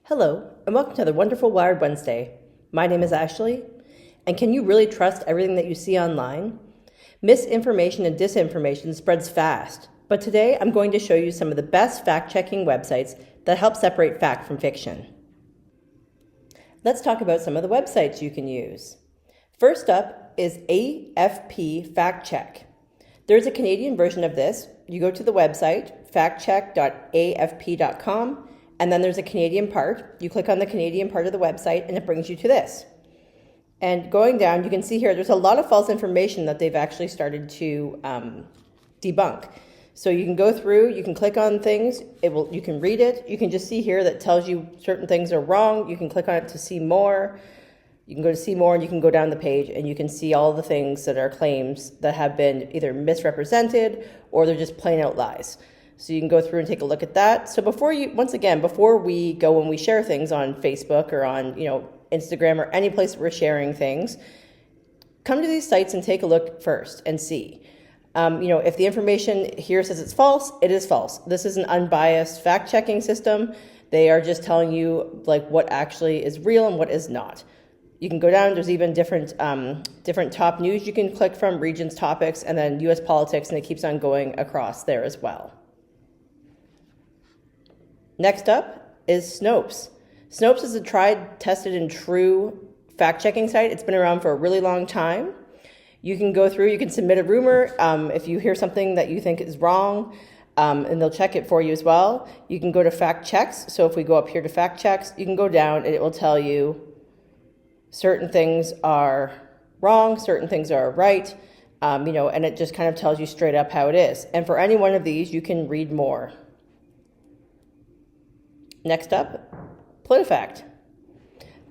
Hello, and welcome to the wonderful Wired Wednesday. My name is Ashley, and can you really trust everything that you see online? Misinformation and disinformation spreads fast, but today I'm going to show you some of the best fact-checking websites that help separate fact from fiction. Let's talk about some of the websites you can use. First up is AFP Fact Check. There's a Canadian version of this. You go to the website, factcheck.afp.com, and then there's a Canadian part. You click on the Canadian part of the website and it brings you to this. And going down, you can see here, there's a lot of false information that they've actually started to debunk. So you can go through, you can click on things, you can read it. You can just see here that tells you certain things are wrong. You can click on it to see more. You can go to see more and you can go down the page and you can see all the things that are claims that have been either misrepresented or they're just plain out lies. So you can go through and take a look at that. So before we go and we share things on Facebook or on, Instagram or any place we're sharing things, come to these sites and take a look first and see. If the information here says it's false, it is false. This is an unbiased fact-checking system. They are just telling you what actually is real and what is not. You can go down, there's even different top news you can click from, regions, topics, and then US politics, and it keeps on going across there as well. Next up is Snopes. Snopes is a tried, tested, and true fact-checking site. It's been around for a really long time. You can go through, you can submit a rumor if you hear something that you think is wrong, and they'll check it for you as well. You can go to fact checks. So if we go up here to fact checks, you can go down and it will tell you certain things are wrong, certain things are right, and it just kind of tells you straight up how it is. And for any one of these, you can read more. Next up, PolitiFact.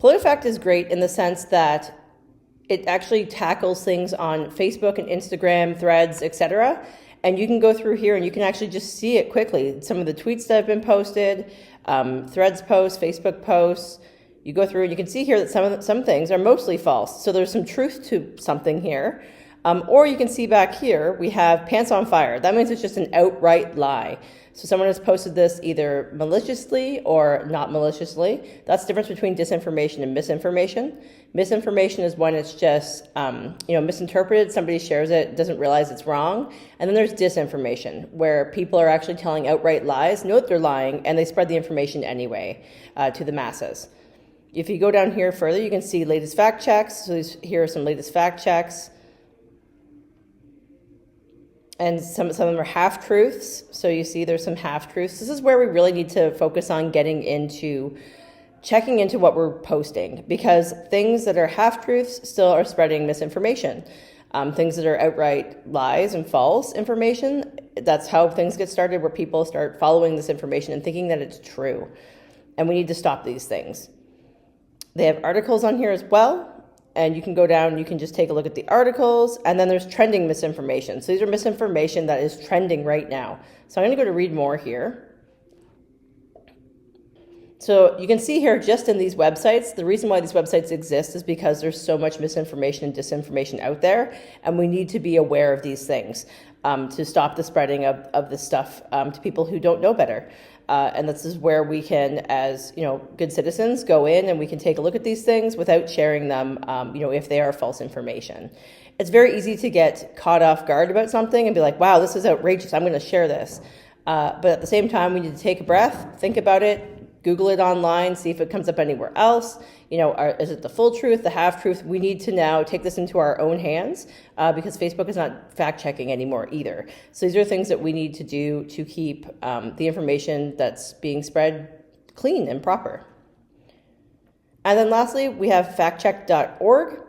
PolitiFact is great in the sense that it actually tackles things on Facebook and Instagram, Threads, etc. And you can go through here and you can actually just see it quickly. Some of the tweets that have been posted, Threads posts, Facebook posts. You go through and you can see here that some things are mostly false. So there's some truth to something here. Or you can see back here, we have pants on fire. That means it's just an outright lie. So someone has posted this either maliciously or not maliciously. That's the difference between disinformation and misinformation. Misinformation is when it's just, misinterpreted. Somebody shares it, doesn't realize it's wrong. And then there's disinformation, where people are actually telling outright lies, know that they're lying, and they spread the information anyway to the masses. If you go down here further, you can see latest fact checks. So here are some latest fact checks. And some of them are half-truths. So you see there's some half-truths. This is where we really need to focus on checking into what we're posting, because things that are half-truths still are spreading misinformation. Things that are outright lies and false information, that's how things get started, where people start following this information and thinking that it's true. And we need to stop these things. They have articles on here as well. And you can go down and you can just take a look at the articles. And then there's trending misinformation. So these are misinformation that is trending right now. So I'm going to go to read more here. So you can see here just in these websites, the reason why these websites exist is because there's so much misinformation and disinformation out there. And we need to be aware of these things to stop the spreading of this stuff to people who don't know better. And this is where we can, as good citizens, go in and we can take a look at these things without sharing them, if they are false information. It's very easy to get caught off guard about something and be like, wow, this is outrageous, I'm going to share this. But at the same time, we need to take a breath, think about it, Google it online, see if it comes up anywhere else. Is it the full truth, the half-truth? We need to now take this into our own hands because Facebook is not fact-checking anymore either. So these are things that we need to do to keep the information that's being spread clean and proper. And then lastly, we have factcheck.org.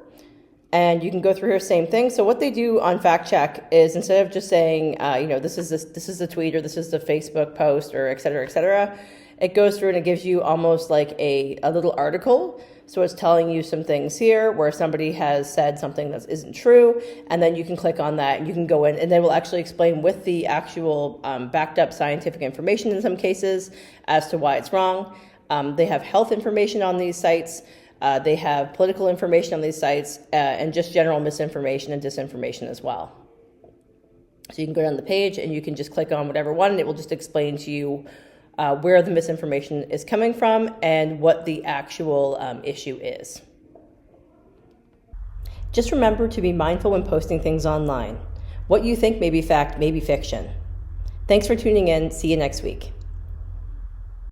And you can go through here, same thing. So what they do on fact check is instead of just saying, this is the tweet or this is the Facebook post or et cetera, it goes through and it gives you almost like a little article. So it's telling you some things here where somebody has said something that isn't true, and then you can click on that and you can go in and they will actually explain with the actual backed up scientific information in some cases as to why it's wrong. They have health information on these sites. They have political information on these sites and just general misinformation and disinformation as well. So you can go down the page and you can just click on whatever one and it will just explain to you where the misinformation is coming from and what the actual issue is. Just remember to be mindful when posting things online. What you think may be fact may be fiction. Thanks for tuning in. See you next week.